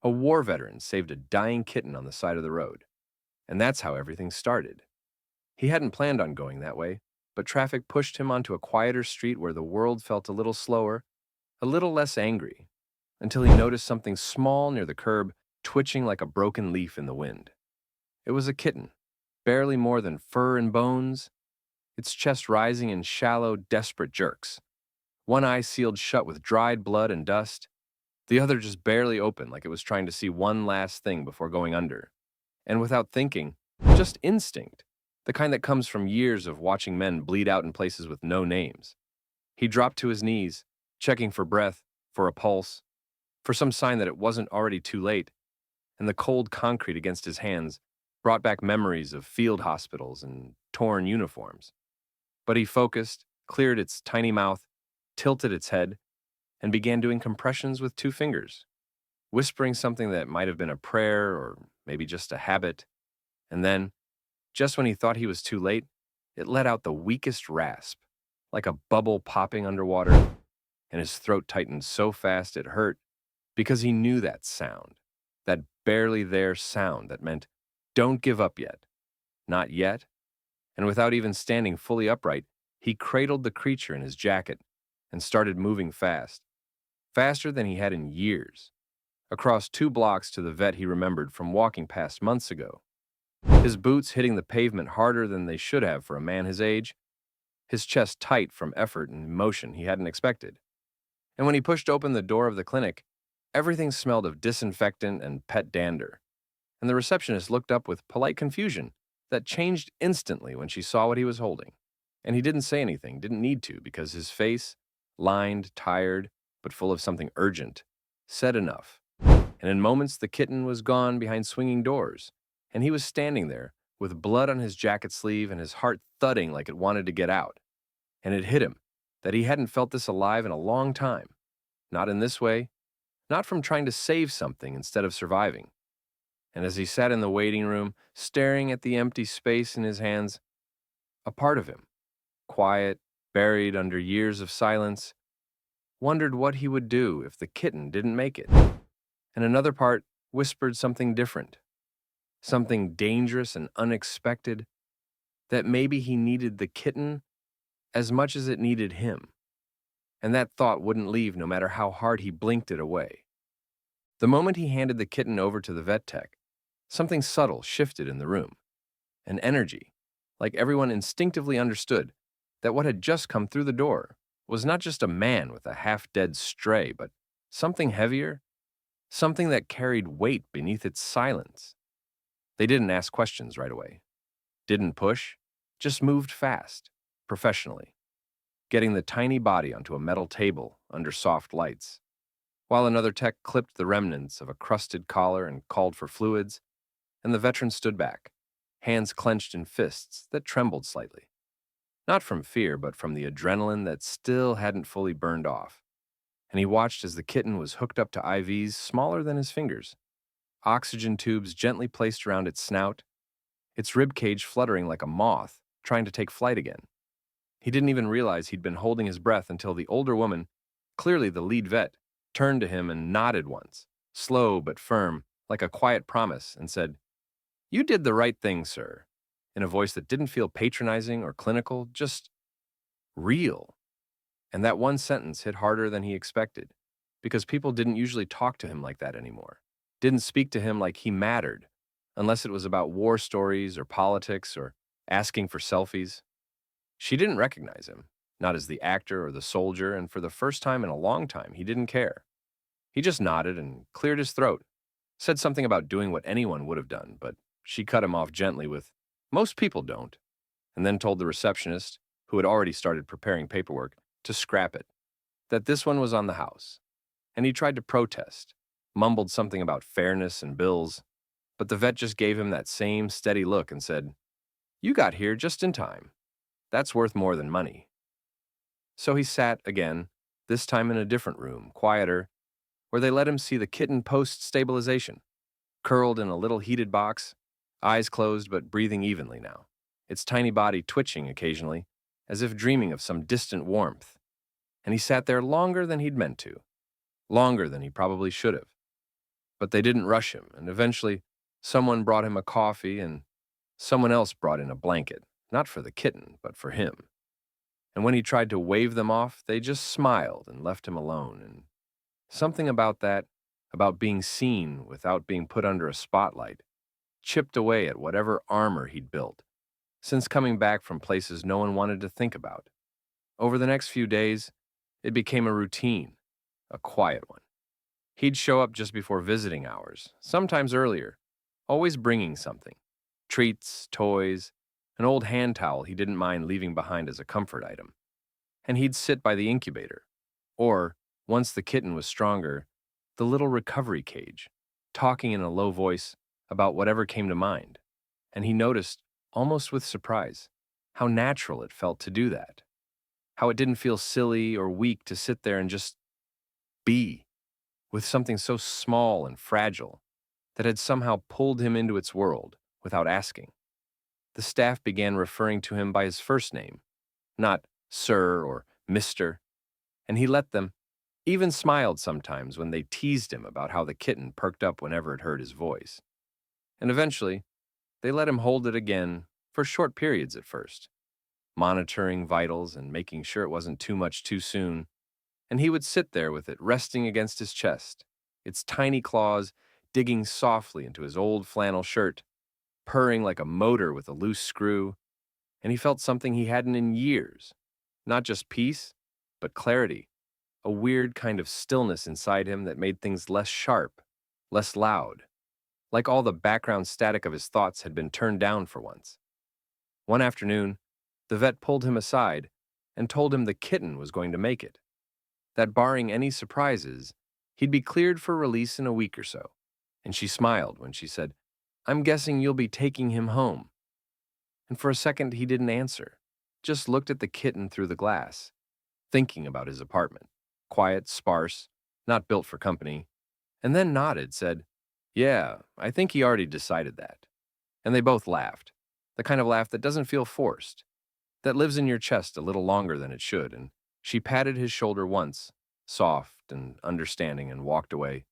A war veteran saved a dying kitten on the side of the road, and that's how everything started. He hadn't planned on going that way, but traffic pushed him onto a quieter street where the world felt a little slower, a little less angry, until he noticed something small near the curb, twitching like a broken leaf in the wind. It was a kitten, barely more than fur and bones, its chest rising in shallow, desperate jerks, one eye sealed shut with dried blood and dust, the other just barely open like it was trying to see one last thing before going under. And without thinking, just instinct, the kind that comes from years of watching men bleed out in places with no names. He dropped to his knees, checking for breath, for a pulse, for some sign that it wasn't already too late, and the cold concrete against his hands brought back memories of field hospitals and torn uniforms. But he focused, cleared its tiny mouth, tilted its head, and began doing compressions with two fingers, whispering something that might have been a prayer or maybe just a habit. And then, just when he thought he was too late, it let out the weakest rasp, like a bubble popping underwater, and his throat tightened so fast it hurt because he knew that sound, that barely there sound that meant, don't give up yet, not yet. And without even standing fully upright, he cradled the creature in his jacket and started moving fast, faster than he had in years, across 2 blocks to the vet he remembered from walking past months ago. His boots hitting the pavement harder than they should have for a man his age, his chest tight from effort and emotion he hadn't expected. And when he pushed open the door of the clinic, everything smelled of disinfectant and pet dander, and the receptionist looked up with polite confusion that changed instantly when she saw what he was holding. And he didn't say anything, didn't need to, because his face, lined, tired, but full of something urgent, said enough. And in moments the kitten was gone behind swinging doors, and he was standing there with blood on his jacket sleeve and his heart thudding like it wanted to get out. And it hit him that he hadn't felt this alive in a long time. Not in this way, not from trying to save something instead of surviving. And as he sat in the waiting room, staring at the empty space in his hands, a part of him, quiet, buried under years of silence, wondered what he would do if the kitten didn't make it. And another part whispered something different, something dangerous and unexpected, that maybe he needed the kitten as much as it needed him. And that thought wouldn't leave no matter how hard he blinked it away. The moment he handed the kitten over to the vet tech, something subtle shifted in the room, an energy, like everyone instinctively understood that what had just come through the door was not just a man with a half-dead stray, but something heavier, something that carried weight beneath its silence. They didn't ask questions right away, didn't push, just moved fast, professionally, getting the tiny body onto a metal table under soft lights. While another tech clipped the remnants of a crusted collar and called for fluids, and the veteran stood back, hands clenched in fists that trembled slightly. Not from fear, but from the adrenaline that still hadn't fully burned off. And he watched as the kitten was hooked up to IVs smaller than his fingers, oxygen tubes gently placed around its snout, its rib cage fluttering like a moth trying to take flight again. He didn't even realize he'd been holding his breath until the older woman, clearly the lead vet, turned to him and nodded once, slow but firm, like a quiet promise, and said, "You did the right thing, sir," in a voice that didn't feel patronizing or clinical, just real. And that one sentence hit harder than he expected, because people didn't usually talk to him like that anymore, didn't speak to him like he mattered, unless it was about war stories or politics or asking for selfies. She didn't recognize him, not as the actor or the soldier, and for the first time in a long time, he didn't care. He just nodded and cleared his throat, said something about doing what anyone would have done, but she cut him off gently with, "Most people don't," and then told the receptionist, who had already started preparing paperwork, to scrap it, that this one was on the house. And he tried to protest, mumbled something about fairness and bills, but the vet just gave him that same steady look and said, "You got here just in time. That's worth more than money." So he sat again, this time in a different room, quieter, where they let him see the kitten post-stabilization, curled in a little heated box, eyes closed but breathing evenly now, its tiny body twitching occasionally, as if dreaming of some distant warmth. And he sat there longer than he'd meant to, longer than he probably should have. But they didn't rush him, and eventually someone brought him a coffee and someone else brought in a blanket, not for the kitten, but for him. And when he tried to wave them off, they just smiled and left him alone. And something about that, about being seen without being put under a spotlight, chipped away at whatever armor he'd built, since coming back from places no one wanted to think about. Over the next few days, it became a routine, a quiet one. He'd show up just before visiting hours, sometimes earlier, always bringing something: treats, toys, an old hand towel he didn't mind leaving behind as a comfort item. And he'd sit by the incubator, or, once the kitten was stronger, the little recovery cage, talking in a low voice about whatever came to mind. And he noticed, almost with surprise, how natural it felt to do that, how it didn't feel silly or weak to sit there and just be with something so small and fragile that had somehow pulled him into its world without asking. The staff began referring to him by his first name, not Sir or Mister, and he let them, even smiled sometimes when they teased him about how the kitten perked up whenever it heard his voice. And eventually, they let him hold it again for short periods at first, monitoring vitals and making sure it wasn't too much too soon. And he would sit there with it resting against his chest, its tiny claws digging softly into his old flannel shirt, purring like a motor with a loose screw, and he felt something he hadn't in years. Not just peace, but clarity, a weird kind of stillness inside him that made things less sharp, less loud, like all the background static of his thoughts had been turned down for once. One afternoon, the vet pulled him aside and told him the kitten was going to make it, that barring any surprises, he'd be cleared for release in a week or so. And she smiled when she said, "I'm guessing you'll be taking him home." And for a second, he didn't answer, just looked at the kitten through the glass, thinking about his apartment, quiet, sparse, not built for company, and then nodded, said, "Yeah, I think he already decided that." And they both laughed, the kind of laugh that doesn't feel forced, that lives in your chest a little longer than it should. And she patted his shoulder once, soft and understanding, and walked away,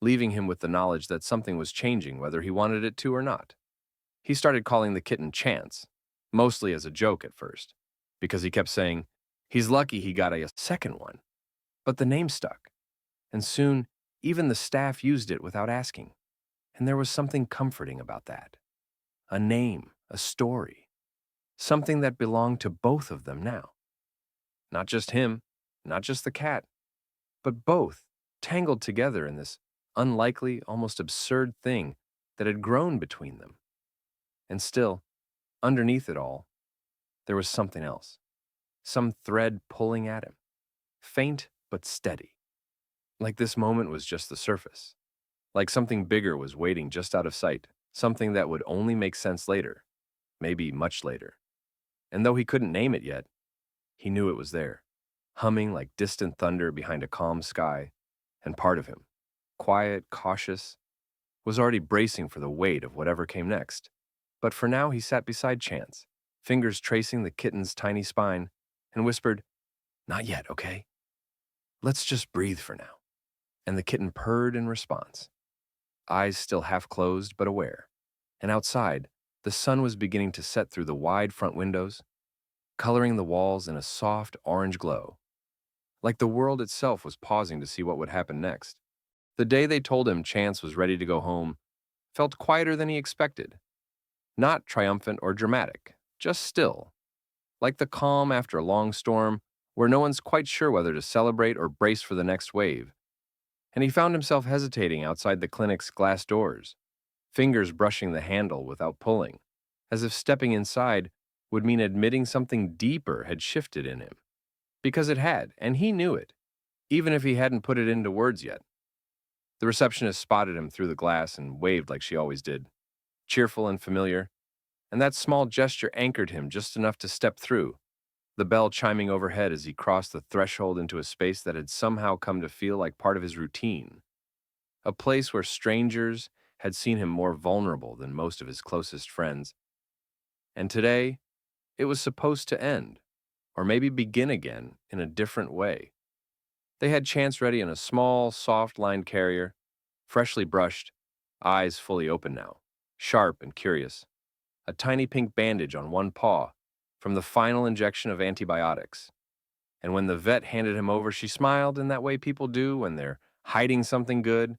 leaving him with the knowledge that something was changing whether he wanted it to or not. He started calling the kitten Chance, mostly as a joke at first, because he kept saying, he's lucky he got a second one. But the name stuck, and soon even the staff used it without asking. And there was something comforting about that. A name, a story, something that belonged to both of them now. Not just him, not just the cat, but both, tangled together in this unlikely, almost absurd thing that had grown between them. And still, underneath it all, there was something else, some thread pulling at him, faint but steady. Like this moment was just the surface, like something bigger was waiting just out of sight, something that would only make sense later, maybe much later. And though he couldn't name it yet, he knew it was there, humming like distant thunder behind a calm sky, and part of him, quiet, cautious, was already bracing for the weight of whatever came next. But for now he sat beside Chance, fingers tracing the kitten's tiny spine, and whispered, "Not yet, okay? Let's just breathe for now." And the kitten purred in response, eyes still half closed but aware. And outside, the sun was beginning to set through the wide front windows, coloring the walls in a soft orange glow, like the world itself was pausing to see what would happen next. The day they told him Chance was ready to go home felt quieter than he expected. Not triumphant or dramatic, just still, like the calm after a long storm where no one's quite sure whether to celebrate or brace for the next wave. And he found himself hesitating outside the clinic's glass doors, fingers brushing the handle without pulling, as if stepping inside would mean admitting something deeper had shifted in him. Because it had, and he knew it, even if he hadn't put it into words yet. The receptionist spotted him through the glass and waved like she always did, cheerful and familiar, and that small gesture anchored him just enough to step through, the bell chiming overhead as he crossed the threshold into a space that had somehow come to feel like part of his routine, a place where strangers had seen him more vulnerable than most of his closest friends. And today, it was supposed to end, or maybe begin again in a different way. They had Chance ready in a small, soft-lined carrier, freshly brushed, eyes fully open now, sharp and curious, a tiny pink bandage on one paw from the final injection of antibiotics. And when the vet handed him over, she smiled in that way people do when they're hiding something good,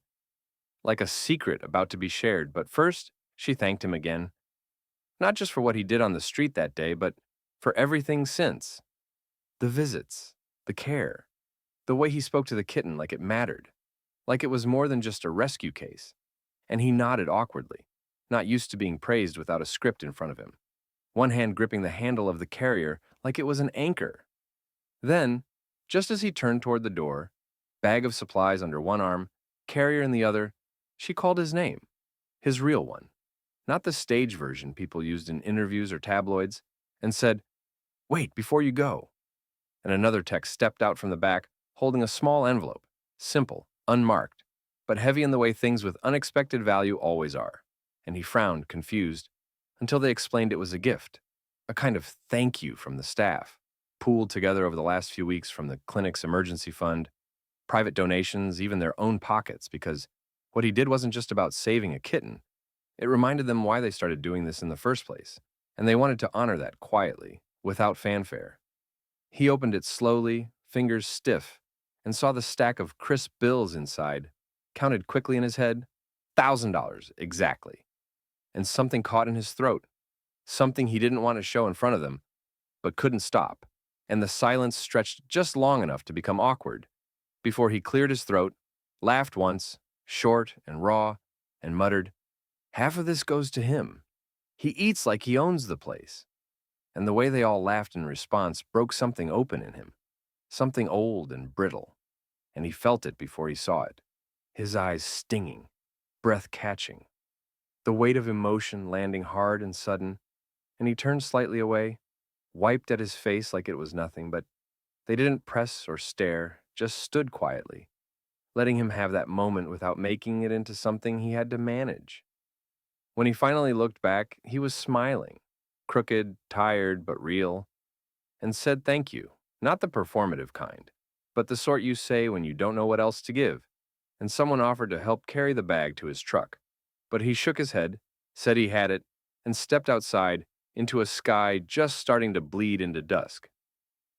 like a secret about to be shared. But first, she thanked him again, not just for what he did on the street that day, but for everything since. The visits, the care, the way he spoke to the kitten like it mattered, like it was more than just a rescue case. And he nodded awkwardly, not used to being praised without a script in front of him, one hand gripping the handle of the carrier like it was an anchor. Then, just as he turned toward the door, bag of supplies under one arm, carrier in the other, she called his name, his real one, not the stage version people used in interviews or tabloids, and said, "Wait, before you go." And another tech stepped out from the back, holding a small envelope, simple, unmarked, but heavy in the way things with unexpected value always are. And he frowned, confused, until they explained it was a gift, a kind of thank you from the staff, pooled together over the last few weeks from the clinic's emergency fund, private donations, even their own pockets, because what he did wasn't just about saving a kitten. It reminded them why they started doing this in the first place, and they wanted to honor that quietly, without fanfare. He opened it slowly, fingers stiff, and saw the stack of crisp bills inside, counted quickly in his head, $1,000 exactly. And something caught in his throat, something he didn't want to show in front of them, but couldn't stop. And the silence stretched just long enough to become awkward before he cleared his throat, laughed once, short and raw, and muttered, "Half of this goes to him. He eats like he owns the place." And the way they all laughed in response broke something open in him, something old and brittle, and he felt it before he saw it, his eyes stinging, breath catching, the weight of emotion landing hard and sudden, and he turned slightly away, wiped at his face like it was nothing, but they didn't press or stare, just stood quietly, letting him have that moment without making it into something he had to manage. When he finally looked back, he was smiling, crooked, tired, but real, and said thank you, not the performative kind, but the sort you say when you don't know what else to give, and someone offered to help carry the bag to his truck. But he shook his head, said he had it, and stepped outside into a sky just starting to bleed into dusk,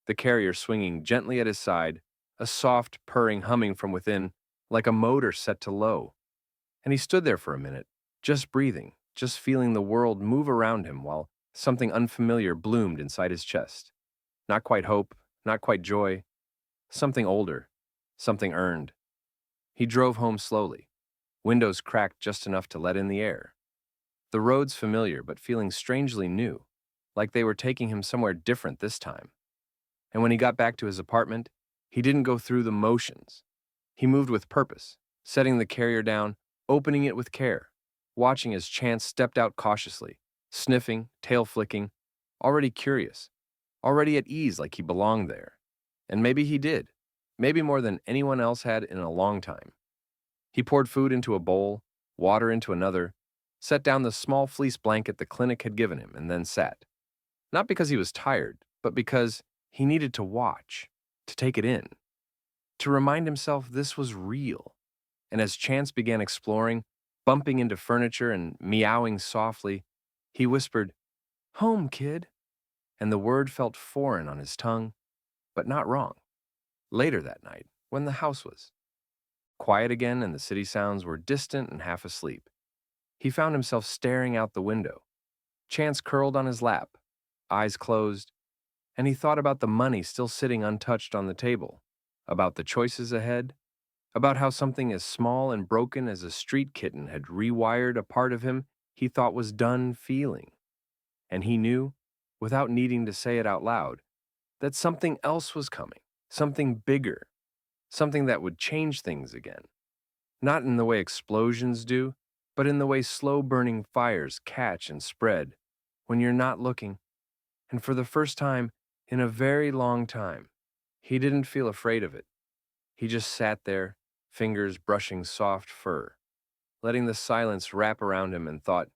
the carrier swinging gently at his side, a soft, purring humming from within, like a motor set to low. And he stood there for a minute, just breathing, just feeling the world move around him while something unfamiliar bloomed inside his chest. Not quite hope, not quite joy, something older, something earned. He drove home slowly, windows cracked just enough to let in the air. The roads familiar but feeling strangely new, like they were taking him somewhere different this time. And when he got back to his apartment, he didn't go through the motions. He moved with purpose, setting the carrier down, opening it with care, watching as Chance stepped out cautiously, sniffing, tail flicking, already curious, already at ease like he belonged there. And maybe he did, maybe more than anyone else had in a long time. He poured food into a bowl, water into another, set down the small fleece blanket the clinic had given him, and then sat. Not because he was tired, but because he needed to watch, to take it in, to remind himself this was real. And as Chance began exploring, bumping into furniture and meowing softly, he whispered, "Home, kid." And the word felt foreign on his tongue, but not wrong. Later that night, when the house was quiet again and the city sounds were distant and half asleep, he found himself staring out the window, Chance curled on his lap, eyes closed, and he thought about the money still sitting untouched on the table, about the choices ahead, about how something as small and broken as a street kitten had rewired a part of him he thought was done feeling. And he knew, without needing to say it out loud, that something else was coming, something bigger, something that would change things again. Not in the way explosions do, but in the way slow-burning fires catch and spread when you're not looking. And for the first time in a very long time, he didn't feel afraid of it. He just sat there, fingers brushing soft fur, letting the silence wrap around him and thought,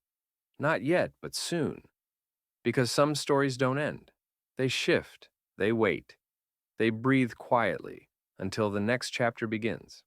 not yet, but soon. Because some stories don't end. They shift, they wait, they breathe quietly until the next chapter begins.